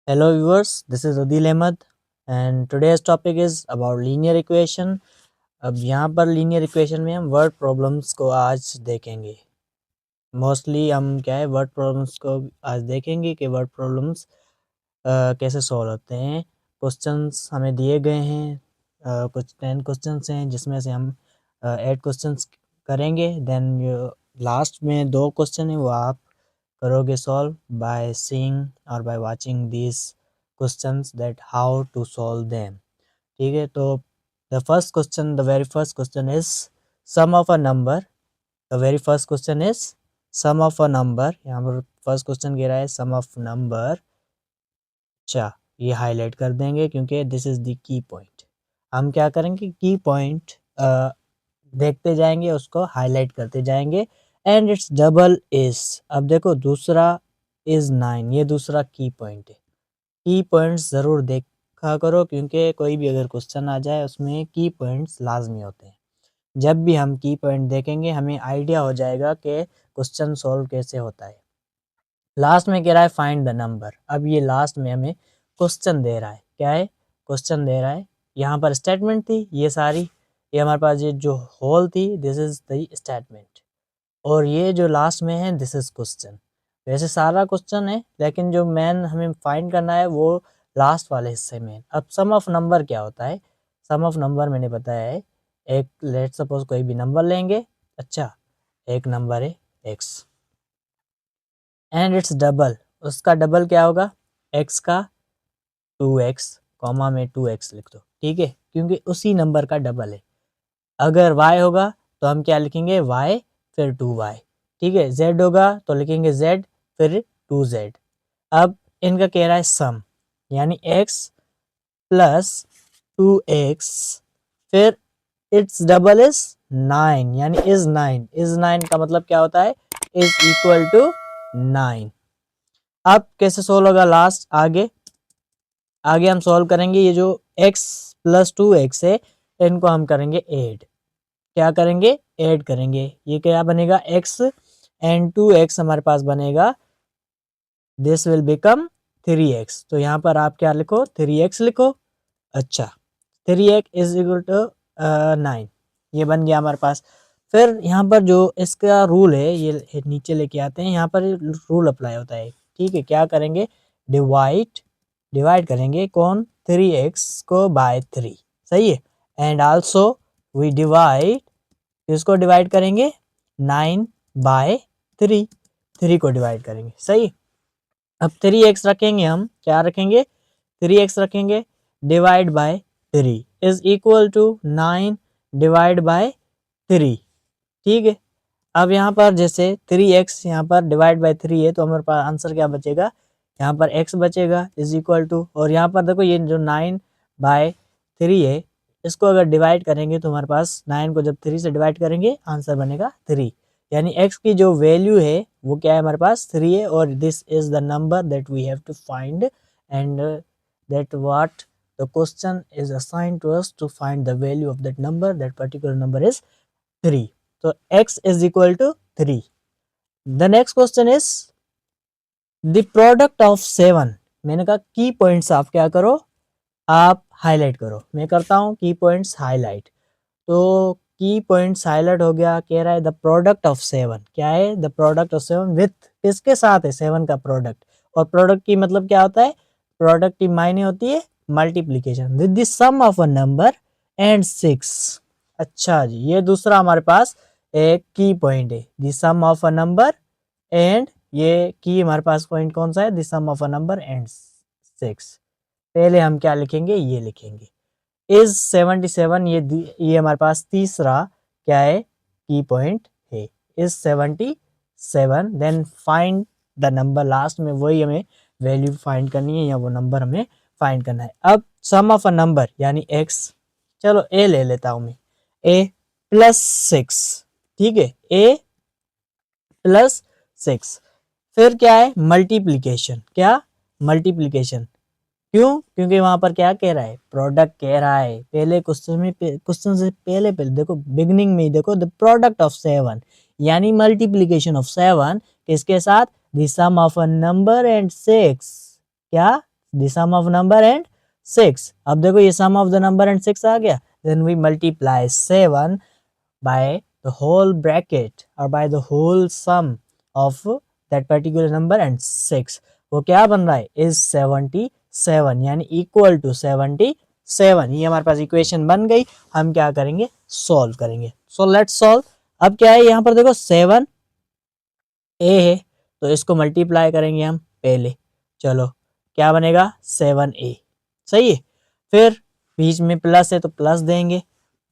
Hello viewers, this is Adil Ahmed and today's topic is about linear equation. अब यहाँ पर linear equation में हम word problems को आज देखेंगे. मोस्टली हम क्या है वर्ड प्रॉब्लम्स को आज देखेंगे कि वर्ड प्रॉब्लम्स कैसे सॉल्व होते हैं. क्वेश्चंस हमें दिए गए हैं, कुछ 10 क्वेश्चंस हैं जिसमें से हम 8 क्वेश्चंस करेंगे. देन लास्ट में 2 क्वेश्चन है वो आप करोगे सॉल्व बाय सीइंग और by watching this questions that how to solve them. ठीक है, तो the very first question is sum of a number. The very first question is sum of a number. यहाँ पर फर्स्ट क्वेश्चन कह रहा है सम of number. अच्छा, ये हाईलाइट कर देंगे क्योंकि this is the key point. हम क्या करेंगे, की पॉइंट देखते जाएंगे, उसको हाईलाइट करते जाएंगे. And it's double is. अब देखो दूसरा इज 9, ये दूसरा की पॉइंट है. की पॉइंट्स ज़रूर देखा करो क्योंकि कोई भी अगर क्वेश्चन आ जाए उसमें की पॉइंट्स लाजमी होते हैं. जब भी हम की पॉइंट देखेंगे हमें आइडिया हो जाएगा कि क्वेश्चन सॉल्व कैसे होता है. लास्ट में कह रहा है फाइंड द नंबर. अब ये लास्ट में हमें क्वेश्चन दे रहा है. क्या है? क्वेश्चन दे रहा है. यहाँ पर स्टेटमेंट थी ये सारी, ये हमारे पास ये जो होल थी दिस इज द स्टेटमेंट, और ये जो लास्ट में है दिस इज क्वेश्चन. वैसे सारा क्वेश्चन है लेकिन जो मेन हमें फाइंड करना है वो लास्ट वाले हिस्से में. अब सम ऑफ नंबर क्या होता है? सम ऑफ नंबर मैंने बताया है, एक लेट सपोज कोई भी नंबर लेंगे. अच्छा, एक नंबर है x एंड इट्स डबल. उसका डबल क्या होगा? x का 2x, कॉमा में 2x लिख दो. ठीक है, क्योंकि उसी नंबर का डबल है. अगर y होगा तो हम क्या लिखेंगे? y फिर 2y. ठीक है, z होगा तो लिखेंगे z फिर 2z. अब इनका कह रहा है सम, यानी x प्लस 2x फिर इट्स डबल इज 9, यानी इज 9. इज 9 का मतलब क्या होता है? Is equal to 9. अब कैसे सोल्व होगा? लास्ट आगे आगे हम सॉल्व करेंगे. ये जो x प्लस 2x है इनको हम करेंगे ऐड. क्या करेंगे? ऐड करेंगे. ये क्या बनेगा? x एंड 2x हमारे पास बनेगा, दिस विल बिकम 3x. तो यहाँ पर आप क्या लिखो? 3x लिखो. अच्छा, 3x इज इक्वल टू 9. ये बन गया हमारे पास. फिर यहाँ पर जो इसका रूल है ये नीचे लेके आते हैं. यहाँ पर रूल अप्लाई होता है. ठीक है, क्या करेंगे? डिवाइड डिवाइड करेंगे कौन? 3x को बाय 3. सही है. एंड आल्सो वी डिवाइड, इसको डिवाइड करेंगे 9 बाय 3. 3 को डिवाइड करेंगे. सही. अब 3x रखेंगे, हम क्या रखेंगे? 3x रखेंगे. Divide by 3 is equal to 9 divide by 3. ठीक है. अब यहाँ पर जैसे 3x यहाँ पर डिवाइड बाय 3 है तो हमारे पास आंसर क्या बचेगा? यहाँ पर x बचेगा इज इक्वल टू, और यहाँ पर देखो ये जो 9 बाय 3 है इसको अगर डिवाइड करेंगे तो हमारे पास 9 को जब 3 से डिवाइड करेंगे आंसर बनेगा 3. यानी x की जो वैल्यू है वो क्या है? हमारे पास 3 है, और this is the number that we have to find. And that what the question is assigned to us to find the value of that number. That particular number is 3. So x is equal to 3. The next question is the product of 7. मैंने कहा की points आप क्या करो? आप highlight करो. मैं करता हूँ की पॉइंट्स हाईलाइट. तो की पॉइंट्स हाईलाइट हो गया. कह रहा है द प्रोडक्ट ऑफ 7. क्या है? द प्रोडक्ट ऑफ 7 विथ, किसके साथ है? 7 का प्रोडक्ट. और प्रोडक्ट की मतलब क्या होता है? प्रोडक्ट की मायने होती है multiplication with the sum of a number and 6. अच्छा जी, ये दूसरा हमारे पास एक की पॉइंट है, the sum of a number and, ये की हमारे पास पॉइंट कौन सा है? The sum of a number and 6. पहले हम क्या लिखेंगे? ये लिखेंगे इज 77. ये हमारे पास तीसरा क्या है? की पॉइंट है, is 77. Then find the number. Last में वही हमें वैल्यू फाइंड करनी है या वो नंबर हमें फाइंड करना है. अब सम ऑफ अ नंबर यानी x, चलो a ले लेता हूं मैं, a प्लस 6. ठीक है, a प्लस 6. फिर क्या है? मल्टीप्लीकेशन. क्या? मल्टीप्लीकेशन. क्यों? क्योंकि वहां पर क्या कह रहा है? प्रोडक्ट कह रहा है. पहले क्वेश्चन में, क्वेश्चन से पहले पहले देखो, बिगनिंग में ही देखो द प्रोडक्ट ऑफ 7, यानी मल्टीप्लीकेशन ऑफ 7 किसके साथ? The sum of a number and 6. क्या? The sum of number and 6। अब देखो ये sum of the number and 6 आ गया, then we multiply 7 by the whole bracket और by the whole sum of that particular number and 6। वो क्या बन रहा है, इज 77 यानी इक्वल टू 77। ये हमारे पास इक्वेशन बन गई। हम क्या करेंगे, सॉल्व करेंगे। So let's solve. अब क्या है यहाँ पर देखो 7 ए है तो इसको मल्टीप्लाई करेंगे हम पहले। चलो क्या बनेगा 7a, सही है। फिर बीच में प्लस है तो प्लस देंगे।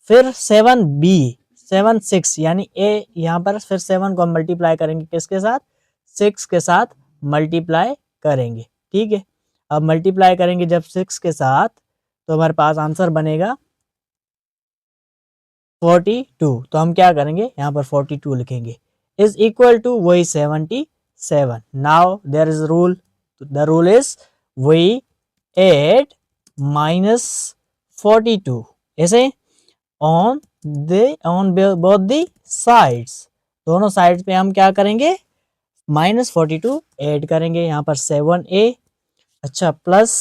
फिर 7b 6 यानी a यहाँ पर फिर 7 को हम मल्टीप्लाई करेंगे किसके साथ, 6 के साथ मल्टीप्लाई करेंगे। ठीक है, अब मल्टीप्लाई करेंगे जब 6 के साथ तो हमारे पास आंसर बनेगा 42। तो हम क्या करेंगे यहाँ पर 42 लिखेंगे इज इक्वल टू वही 77। Now there is rule, the rule is we add minus 42 ऐसे ऑन बोथ द साइड्स, दोनों साइड्स पे हम क्या करेंगे -42 ऐड करेंगे। यहाँ पर 7a, अच्छा प्लस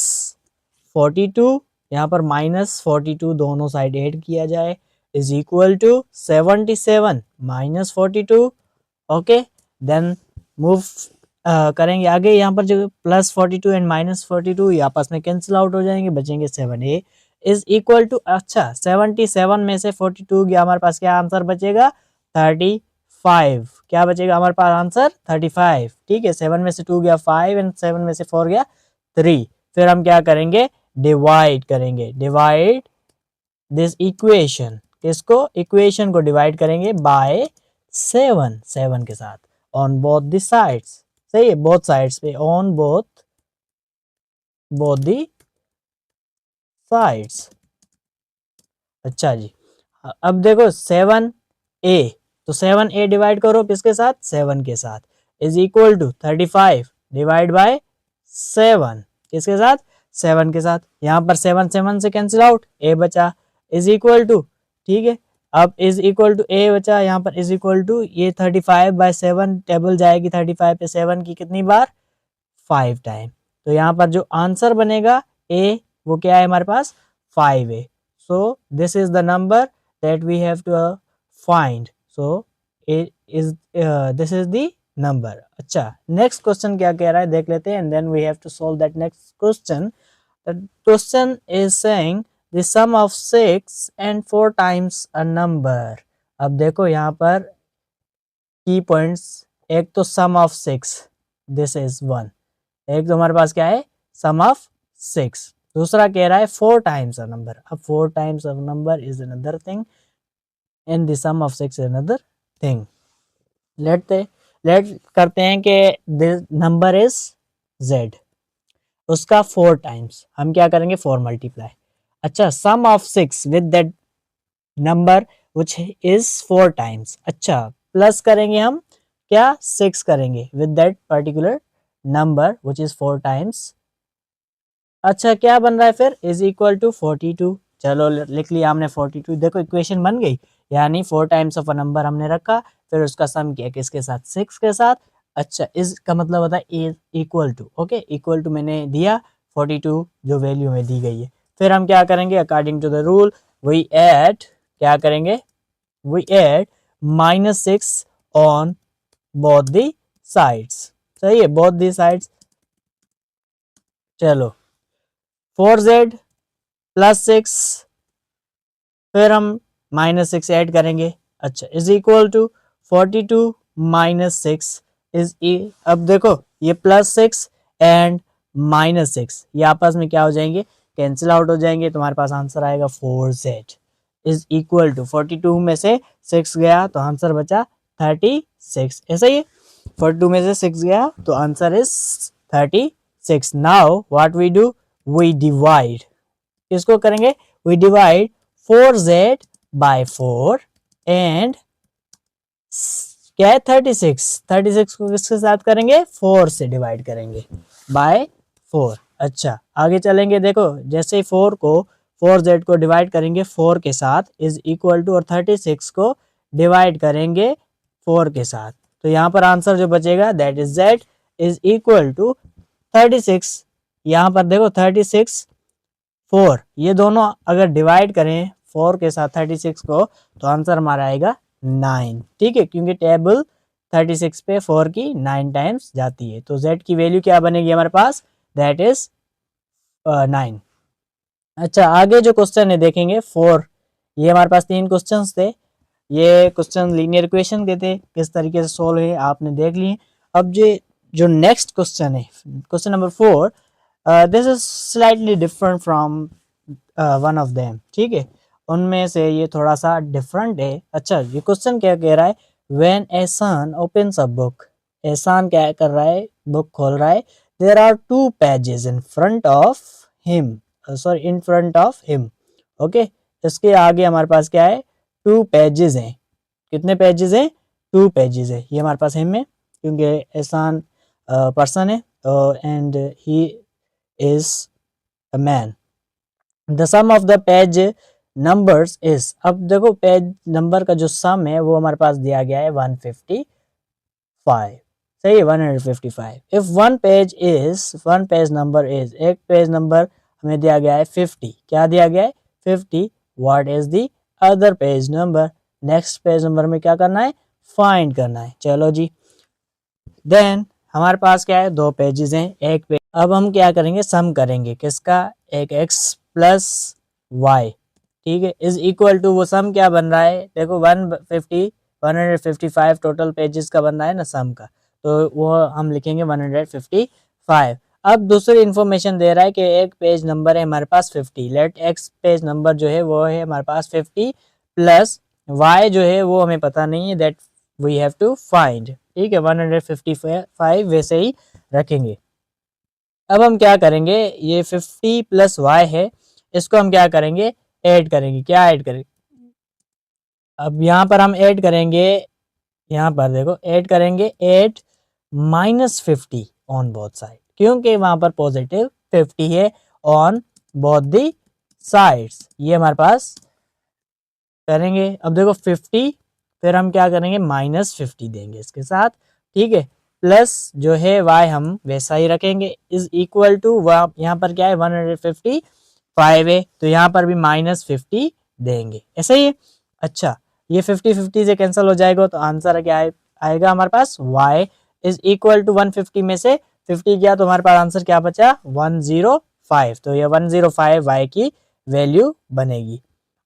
42, यहाँ पर -42 दोनों साइड ऐड किया जाए is equal to 77 -42। Okay, then move करेंगे आगे। यहाँ पर जो +42 एंड -42 ये आपस में कैंसिल आउट हो जाएंगे, बचेंगे 7a इज इक्वल टू, अच्छा 77 में से 42 गया, हमारे पास क्या आंसर बचेगा 35। क्या बचेगा हमारे पास आंसर 35। ठीक है, 7 में से 2 गया 5 एंड 7 में से 4 गया 3। फिर हम क्या करेंगे, डिवाइड करेंगे, डिवाइड दिस इक्वेशन, किसको, इक्वेशन को डिवाइड करेंगे बाय 7 के साथ ऑन बोथ द साइड्स। सही है, बोथ साइड्स पे, ऑन बोथ द साइड्स। अच्छा जी, अब देखो 7a, तो 7a डिवाइड करो किसके साथ, 7 के साथ is equal to 35 divide by 7 किसके साथ, 7 के साथ। यहाँ पर 7 से कैंसिल आउट, a बचा इज इक्वल टू, ठीक है, अब इज इक्वल टू a बचा, यहाँ पर इज इक्वल टू ये 35 बाय 7 टेबल जाएगी 35 पे 7 की कितनी बार, 5 टाइम। तो यहाँ पर जो आंसर बनेगा a वो क्या है हमारे पास 5 है। So this is the number that we have to find. So this is the number. अच्छा, नेक्स्ट क्वेश्चन क्या कह रहा है देख लेते हैं and then we have to solve that next question. The question is saying the sum of 6 and 4 times a number. अब देखो यहाँ पर की पॉइंट्स, एक तो सम ऑफ 6, दिस इज 1, एक तो हमारे पास क्या है सम ऑफ 6, दूसरा कह रहा है 4 टाइम्स अ नंबर। अब 4 times of number is another thing and the sum of 6 is another thing. Let करते हैं कि दिस नंबर इज z, उसका 4 टाइम्स, हम क्या करेंगे 4 मल्टीप्लाई। अच्छा, sum of 6 with that number which is 4 times, अच्छा प्लस करेंगे हम क्या 6 करेंगे with that particular number which is 4 times. अच्छा क्या बन रहा है फिर, इज इक्वल टू 42। चलो लिख लिया हमने 42, देखो इक्वेशन बन गई, यानी 4 टाइम्स ऑफ अ नंबर हमने रखा, फिर उसका सम किया किसके साथ, 6 के साथ। अच्छा, इस का मतलब होता है is equal to, okay equal to मैंने दिया 42 जो वैल्यू में दी गई है। फिर हम क्या करेंगे, according to the rule we add, क्या करेंगे, we add -6 on both the sides. सही है, बोथ द साइड्स। चलो 4z प्लस 6, फिर हम -6 ऐड करेंगे, अच्छा इज इक्वल टू 42 -6 इज अब देखो ये +6 एंड -6 ये आपस में क्या हो जाएंगे, कैंसिल आउट हो जाएंगे, तुम्हारे पास आंसर आएगा 4z इज इक्वल टू 42 में से 6 गया तो आंसर बचा 36। ऐसा ही 42 में से 6 गया तो answer is 36। Now what we do, we divide, किसको करेंगे, we divide 4z by 4 and क्या है 36 को किसके साथ करेंगे, 4 से डिवाइड करेंगे बाय 4। अच्छा आगे चलेंगे, देखो जैसे 4 को 4z को डिवाइड करेंगे 4 के साथ इज इक्वल टू, और 36 को डिवाइड करेंगे 4 के साथ, तो यहाँ पर आंसर जो बचेगा that is z is equal to 36। यहाँ पर देखो 36 4, ये दोनों अगर डिवाइड करें 4 के साथ 36 को तो आंसर हमारा आएगा 9। ठीक है, क्योंकि टेबल 36 पे 4 की 9 टाइम्स जाती है, तो z की वैल्यू क्या बनेगी हमारे पास, दैट इज 9। अच्छा, आगे जो क्वेश्चन है देखेंगे 4, ये हमारे पास 3 क्वेश्चंस थे। ये क्वेश्चन लीनियर इक्वेशन के थे, किस तरीके से सोल्व है आपने देख लिए। अब जो नेक्स्ट क्वेश्चन है, question number 4, this is slightly different from one of them. ठीक है, उनमें से ये थोड़ा सा डिफरेंट है। अच्छा, ये क्वेश्चन क्या कह रहा है, व्हेन एहसान ओपन्स अ बुक, एहसान क्या कर रहा है, बुक खोल रहा है, there are 2 pages in front of him, sorry in front of him. Okay, इसके आगे हमारे पास क्या है, 2 पेजेस हैं। कितने पेजेस हैं, 2 पेजेस है। ये हमारे पास हिम है क्योंकि एहसान पर्सन है and he is a man. The sum of the page numbers is, अब देखो पेज नंबर का जो सम है वो हमारे पास दिया गया है 155, सही है, 155। If one page number is, एक पेज नंबर हमें दिया गया है 50, क्या दिया गया है 50, what is the other page number, next page number में क्या करना है, फाइंड करना है। चलो जी, देन हमारे पास क्या है, 2 पेजेस हैं, एक पेज। अब हम क्या करेंगे, सम करेंगे किसका, एक x प्लस वाई, ठीक है, इज इक्वल टू, वो सम क्या बन रहा है, देखो 155 टोटल पेजेस का बन रहा है ना सम का, तो वो हम लिखेंगे 155। अब दूसरी इंफॉर्मेशन दे रहा है कि एक पेज नंबर है हमारे पास 50, लेट एक्स पेज नंबर जो है वो है हमारे पास 50 प्लस वाई जो है वो हमें पता नहीं है, that we have to find. ठीक है, 155 वैसे ही रखेंगे। अब हम क्या करेंगे, ये 50 प्लस वाई है, इसको हम क्या करेंगे, ऐड करेंगे। क्या ऐड करेंगे, अब यहाँ पर हम ऐड करेंगे, यहाँ पर देखो ऐड करेंगे 8 माइनस 50 ऑन बोथ साइड, क्योंकि वहां पर पॉजिटिव 50 है ऑन बोथ दी साइड्स। ये हमारे पास करेंगे। अब देखो 50, फिर हम क्या करेंगे, माइनस 50 देंगे इसके साथ। ठीक है, प्लस जो है y हम वैसा ही रखेंगे, इज इक्वल टू, यहाँ पर क्या है 155 है, तो यहाँ पर भी माइनस 50 देंगे, ऐसा ही है। अच्छा, ये 50 से कैंसिल हो जाएगा, तो आंसर क्या आएगा हमारे पास, y इज इक्वल टू 150 में से 50 किया तो हमारे पास आंसर क्या बचा, 105। तो ये 105 y की वैल्यू बनेगी।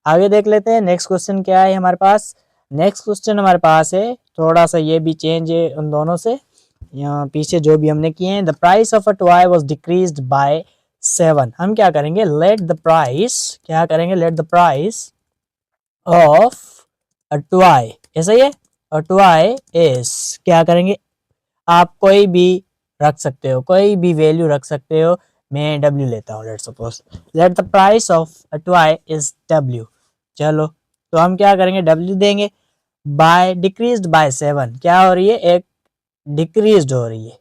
आगे देख लेते हैं नेक्स्ट क्वेश्चन क्या है हमारे पास। नेक्स्ट क्वेश्चन हमारे पास है, थोड़ा सा ये भी चेंज है उन दोनों से, यहाँ पीछे जो भी हमने किए हैं। The price of a toy was decreased bye 7। हम क्या करेंगे, लेट द प्राइस, क्या करेंगे, let the price of a toy, ऐसा ही है, अ टॉय इज, क्या करेंगे, आप कोई भी रख सकते हो, कोई भी वैल्यू रख सकते हो। मैं w लेता हूँ, let suppose, let the price of a toy is w। चलो, तो हम क्या करेंगे, w देंगे। बाय डिक्रीज्ड बाय 7, क्या हो रही है, एक डिक्रीज्ड हो रही है,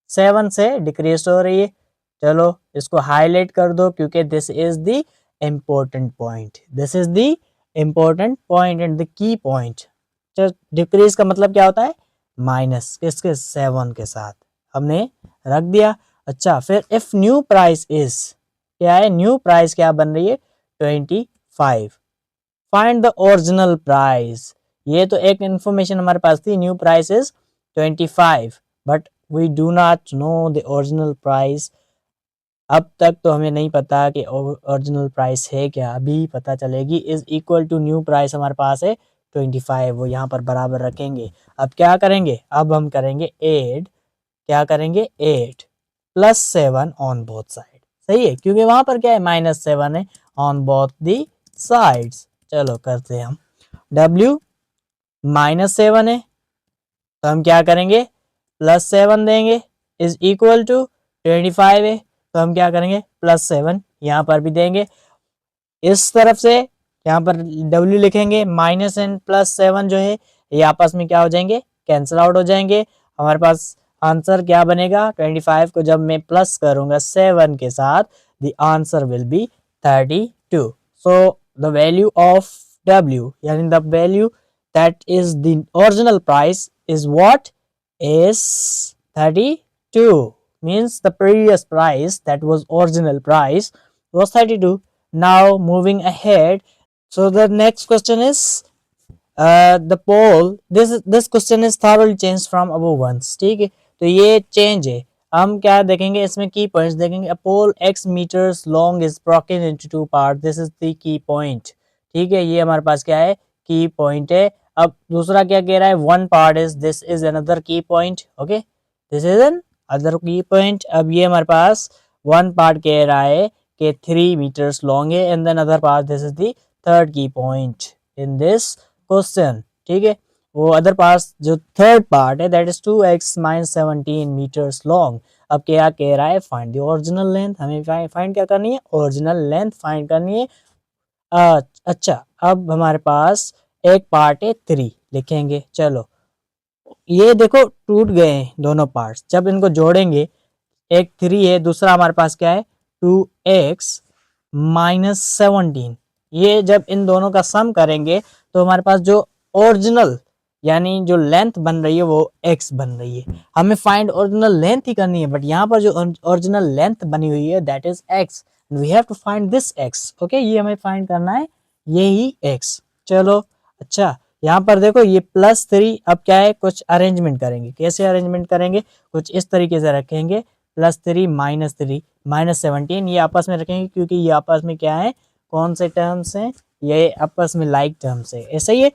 7 से डिक्रीज हो रही है। चलो, इसको हाईलाइट कर दो क्योंकि this is the important point, this is the important point and the key point. Decrease का मतलब क्या होता है, माइनस, किसके, 7 के साथ हमने रख दिया। अच्छा, फिर इफ न्यू प्राइस इज, क्या है, न्यू प्राइस क्या बन रही है, 25। फाइंड द ओरिजिनल प्राइस, ये तो एक इंफॉर्मेशन हमारे पास थी, new price is 25, but we do not know the original price. अब तक तो हमें नहीं पता कि ओरिजिनल प्राइस है क्या, अभी पता चलेगी। Is equal to new price हमारे पास है 25, वो यहाँ पर बराबर रखेंगे। अब क्या करेंगे, अब हम करेंगे 8, क्या करेंगे, 8 प्लस 7 ऑन बोथ साइड, सही है, क्योंकि वहां पर क्या है, -7 है ऑन बोथ दी साइड्स। चलो करते हैं हम, w -7 है, तो हम क्या करेंगे, +7 देंगे, इज इक्वल टू 25 है, तो हम क्या करेंगे, +7 यहाँ पर भी देंगे। इस तरफ से यहाँ पर w लिखेंगे, माइनस एंड +7 जो है ये आपस में क्या हो जाएंगे, कैंसिल आउट हो जाएंगे। हमारे पास आंसर क्या बनेगा, 25 को जब मैं प्लस करूंगा 7 के साथ, the answer will be 32। So the value of w, यानी the value that is the original price is what, is 32। means the previous price, that was original price, was 32. Now moving ahead, so the next question is the pole, this question is thoroughly changed from above ones, ठीक है, तो ये change है। हम क्या देखेंगे इसमें, key points देखेंगे। A pole x metres long is broken into two part, this is the key point, ठीक है, ये हमारे पास क्या है, की पॉइंट है। अब दूसरा क्या कह रहा है, one part is, this is another key point, okay, this is another key point. अब ये हमारे पास वन पार्ट कह रहा है कि 3 मीटर्स लॉन्ग है, and then other part, this is the third key point in this question, ठीक है। वो अदर पार्ट जो थर्ड पार्ट है, that is 2x minus 17 metres long. अब क्या कह रहा है, फाइंड द ओरिजिनल लेंथ, हमें फाइंड क्या करनी है, ओरिजिनल लेंथ फाइंड करनी है। अच्छा, अब हमारे पास एक पार्ट है 3, लिखेंगे, चलो ये देखो टूट गए हैं दोनों पार्ट्स, जब इनको जोड़ेंगे, एक 3 है, दूसरा हमारे पास क्या है 2x माइनस 17, ये जब इन दोनों का सम करेंगे तो हमारे पास जो ओरिजिनल यानी जो लेंथ बन रही है वो x बन रही है। हमें फाइंड ओरिजिनल लेंथ ही करनी है, बट यहाँ पर जो ओरिजिनल लेंथ बनी हुई है that is x, we have to find this x, okay, ये हमें फाइंड करना है, ये ही x। चलो अच्छा, यहाँ पर देखो ये +3, अब क्या है, कुछ अरेंजमेंट करेंगे, कैसे अरेंजमेंट करेंगे, कुछ इस तरीके से रखेंगे, +3 -3 -17, ये आपस में रखेंगे क्योंकि ये आपस में क्या है, कौन से टर्म्स हैं, ये आपस में लाइक टर्म्स है, ऐसा ही है।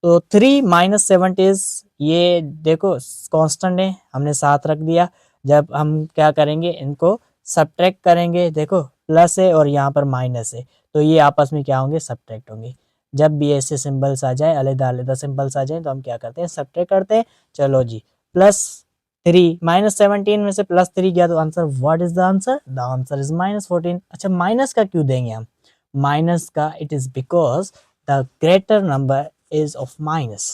तो 3 - 7 ये देखो कांस्टेंट है, हमने साथ रख दिया। जब हम क्या करेंगे, इनको सब्ट्रैक्ट करेंगे, देखो प्लस है और यहाँ पर माइनस है, तो ये आपस में क्या होंगे, सब्ट्रैक्ट होंगे। जब भी ऐसे सिंबल्स आ जाए, अलग अलग सिंबल्स आ जाए, तो हम क्या करते हैं, सब्ट्रैक्ट करते हैं। चलो जी, +3 -17 में से +3 गया तो answer, what is the answer, the answer is -14। अच्छा, माइनस का क्यों देंगे हम, माइनस का, it is because the greater number is of minus,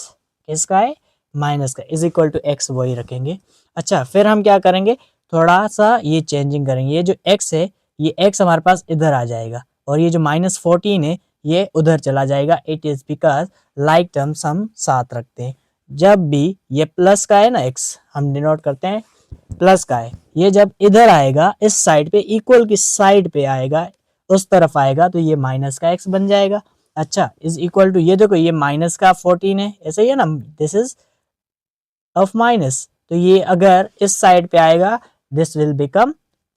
किसका है, माइनस का, इज इक्वल टू x, वही रखेंगे। अच्छा, फिर हम क्या करेंगे, थोड़ा सा ये चेंजिंग करेंगे, ये जो x है, ये x हमारे पास इधर आ जाएगा, और ये जो -14 है ये उधर चला जाएगा। It is because like terms हम साथ रखते हैं। जब भी ये प्लस का है ना, x हम डिनोट करते हैं प्लस का है, ये जब इधर आएगा, इस साइड पे, इक्वल की साइड पे आएगा, उस तरफ आएगा, तो ये माइनस का x बन जाएगा। अच्छा, इज इक्वल टू, ये देखो ये माइनस का 14 है, ऐसे ही है ना, दिस इज ऑफ माइनस, तो ये अगर इस साइड पे आएगा, this will become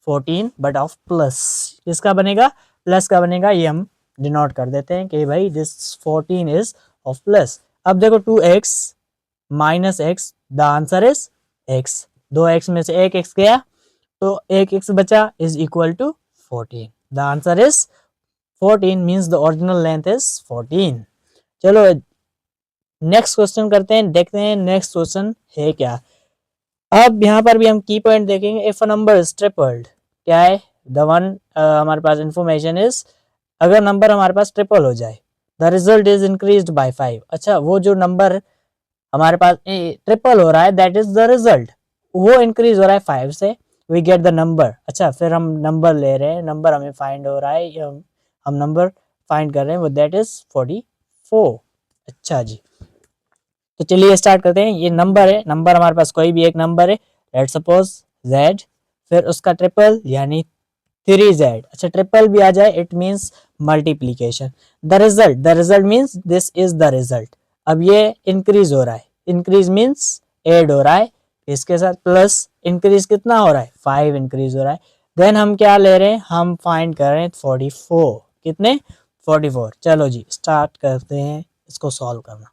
14 but of plus, किसका बनेगा, प्लस का बनेगा। ये हम डिनोट कर देते हैं कि भाई दिस 14 इज ऑफ प्लस। अब देखो 2x minus x, the answer is x, 2x में से एक x गया तो एक x बचा, is equal to 14, the answer is 14, means the original length is 14। चलो नेक्स्ट क्वेश्चन करते हैं, देखते हैं नेक्स्ट क्वेश्चन है क्या। अब यहाँ पर भी हम की पॉइंट देखेंगे, if a number is tripled, क्या है, द वन हमारे पास इंफॉर्मेशन इज, अगर नंबर हमारे पास ट्रिपल हो जाए, the result is increased by 5। अच्छा, वो जो नंबर हमारे पास ट्रिपल हो रहा है, दैट इज द रिजल्ट, वो इंक्रीज हो रहा है 5 से, वी गेट द नंबर। अच्छा, फिर हम नंबर ले रहे हैं, नंबर हमें फाइंड हो रहा है, हम नंबर फाइंड कर रहे हैं, वो दैट इज 44। अच्छा जी, तो चलिए स्टार्ट करते हैं। ये नंबर है, नंबर हमारे पास कोई भी एक नंबर है, लेट सपोज z, फिर उसका ट्रिपल यानी 3z। अच्छा, ट्रिपल भी आ जाए, it means multiplication. The result means this is the result. अब ये इंक्रीज हो रहा है, इंक्रीज मींस ऐड हो रहा है, इसके साथ प्लस इंक्रीज कितना हो रहा है, 5 इंक्रीज हो रहा है। देन हम क्या ले रहे हैं, हम फाइंड कर रहे हैं 44, कितने, 44। चलो जी स्टार्ट करते हैं इसको सॉल्व करना।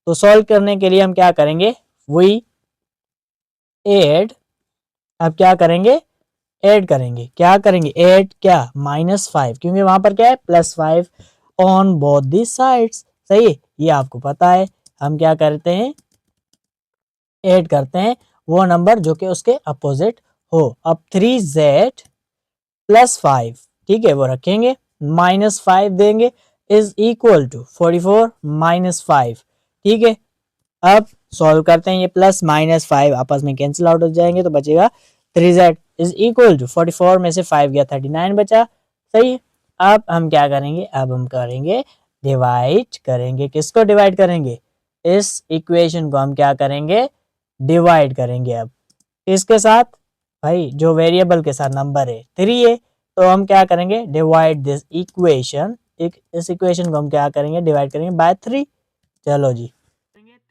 तो सॉल्व करने के लिए हम क्या करेंगे, वी एड, अब क्या करेंगे, ऐड करेंगे, क्या करेंगे, ऐड क्या, -5, क्योंकि वहां पर क्या है, +5 ऑन बोथ दी साइड्स, सही है, ये आपको पता है। हम क्या करते हैं, ऐड करते हैं वो नंबर जो कि उसके अपोजिट हो। अब 3z +5, ठीक है, वो रखेंगे, -5 देंगे, इज इक्वल टू 44 -5, ठीक है। अब सॉल्व करते हैं, ये +-5 आपस में कैंसिल आउट हो जाएंगे, तो बचेगा 3z इज इक्वल टू 44 में से 5 गया, 39 बचा, सही है। अब हम क्या करेंगे, अब हम करेंगे डिवाइड करेंगे, किसको डिवाइड करेंगे, इस इक्वेशन को हम क्या करेंगे, डिवाइड करेंगे। अब इसके साथ भाई जो वेरिएबल के साथ नंबर है 3 है, तो हम क्या करेंगे, डिवाइड दिस इक्वेशन, इस इक्वेशन को हम क्या करेंगे, डिवाइड करेंगे बाय 3। चलो जी,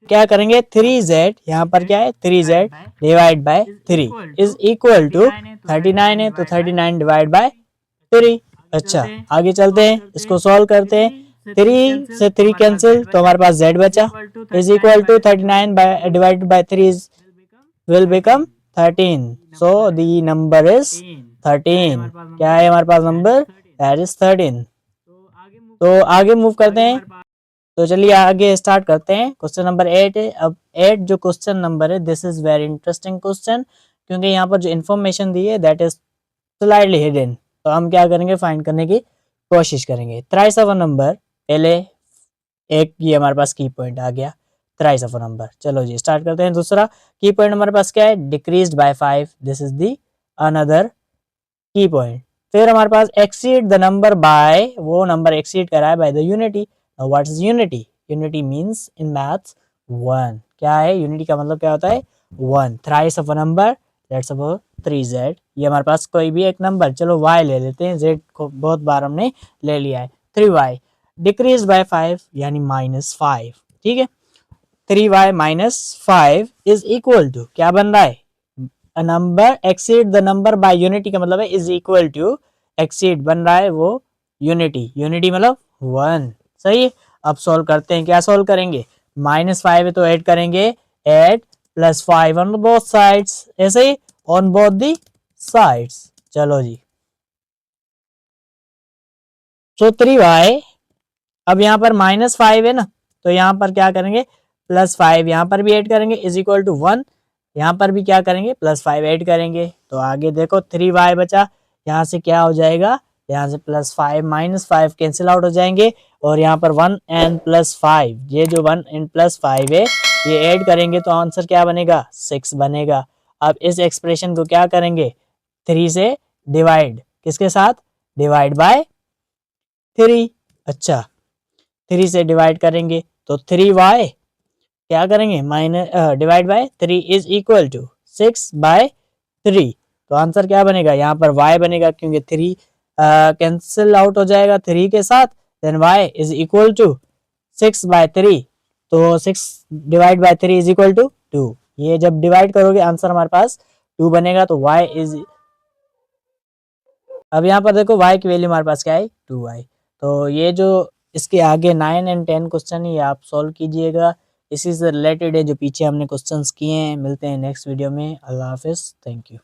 क्या करेंगे, 3z, यहाँ पर क्या है 3z divide by 3 is equal to 39 है, तो 39 डिवाइड बाय 3। अच्छा आगे चलते हैं, इसको सॉल्व करते हैं। 3 से 3 कैंसिल, तो हमारे पास z बचा, is equal to 39 by divide by 3 will become 13। So the number is 13। क्या है हमारे पास नंबर, दैट इज 13। तो आगे मूव करते हैं, तो चलिए आगे स्टार्ट करते हैं। क्वेश्चन नंबर 8 है। अब 8 जो क्वेश्चन नंबर है, this is very interesting question, क्योंकि यहाँ पर जो इन्फॉर्मेशन दी है दैट इज स्लाइटली हिडन। तो हम क्या करेंगे, फाइंड करने की कोशिश करेंगे। थ्राइस ऑफ अ नंबर, पहले एक ये हमारे पास की पॉइंट आ गया, थ्राइस ऑफ अ नंबर। चलो जी स्टार्ट करते हैं। दूसरा की पॉइंट हमारे पास क्या है, decreased bye 5, this is the another key point. फिर हमारे पास एक्सीड द नंबर बाय, वो नंबर एक्सीड करा है by the unity. What is unity, unity means in maths 1। क्या है यूनिटी का मतलब, क्या होता है 1। Thrice of a number, that's about 3z। ये हमारे पास कोई भी एक नंबर, चलो y ले लेते हैं, z को बहुत बार हमने ले लिया है। 3y डिक्रीज बाय 5 यानी -5, ठीक है। 3y -5 इज इक्वल टू, क्या बन रहा है, a number exceed the number by unity का मतलब है is equal to, exceed बन रहा है वो unity, unity मतलब 1। सही है। अब सॉल्व करते हैं, क्या सॉल्व करेंगे, -5 है तो ऐड करेंगे 8 + 5 ऑन बोथ साइड्स, ऐसे ही ऑन बोथ दी साइड्स। चलो जी, सो 3y, अब यहाँ पर -5 है ना, तो यहाँ पर क्या करेंगे, +5 यहाँ पर भी ऐड करेंगे इज इक्वल टू 1, यहाँ पर भी क्या करेंगे +5 ऐड करेंगे। तो आगे देखो 3y बचा, यहाँ से क्या हो जाएगा, यहाँ से +5 -5 कैंसिल आउट हो जाएंगे, और यहाँ पर 1 एंड +5, ये जो 1 एंड +5 है ये ऐड करेंगे तो आंसर क्या बनेगा, 6 बनेगा। अब इस एक्सप्रेशन को क्या करेंगे, 3 से डिवाइड, किसके साथ, डिवाइड बाय 3। अच्छा 3 से डिवाइड करेंगे तो 3y क्या करेंगे, minus divide by 3 is equal to 6/3। तो आंसर क्या बनेगा, यहाँ पर y बनेगा, क्योंकि 3 कैंसिल आउट हो जाएगा 3 के साथ, then y is equal to 6/3। तो 6 divide by 3 is equal to 2। ये जब डिवाइड करोगे आंसर हमारे पास 2 बनेगा। तो y इज, अब यहाँ पर देखो y की वैल्यू हमारे पास क्या है, 2y। तो ये जो इसके आगे 9 एंड 10 क्वेश्चन ये आप सॉल्व कीजिएगा, इसी से रिलेटेड है जो पीछे हमने क्वेश्चंस किए हैं। मिलते हैं नेक्स्ट वीडियो में, अल्लाह हाफिज, थैंक यू।